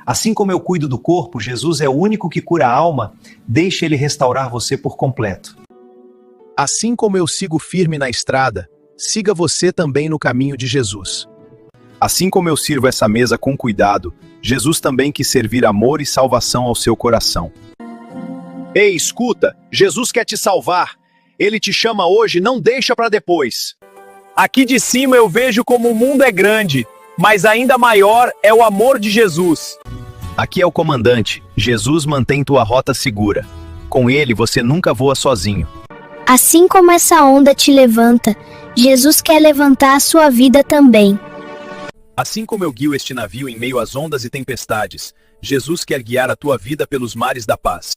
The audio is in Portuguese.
Assim como eu cuido do corpo, Jesus é o único que cura a alma, deixe Ele restaurar você por completo. Assim como eu sigo firme na estrada, siga você também no caminho de Jesus. Assim como eu sirvo essa mesa com cuidado, Jesus também quis servir amor e salvação ao seu coração. Ei, escuta, Jesus quer te salvar. Ele te chama hoje, não deixa para depois. Aqui de cima eu vejo como o mundo é grande, mas ainda maior é o amor de Jesus. Aqui é o comandante. Jesus mantém tua rota segura. Com ele você nunca voa sozinho. Assim como essa onda te levanta, Jesus quer levantar a sua vida também. Assim como eu guio este navio em meio às ondas e tempestades, Jesus quer guiar a tua vida pelos mares da paz.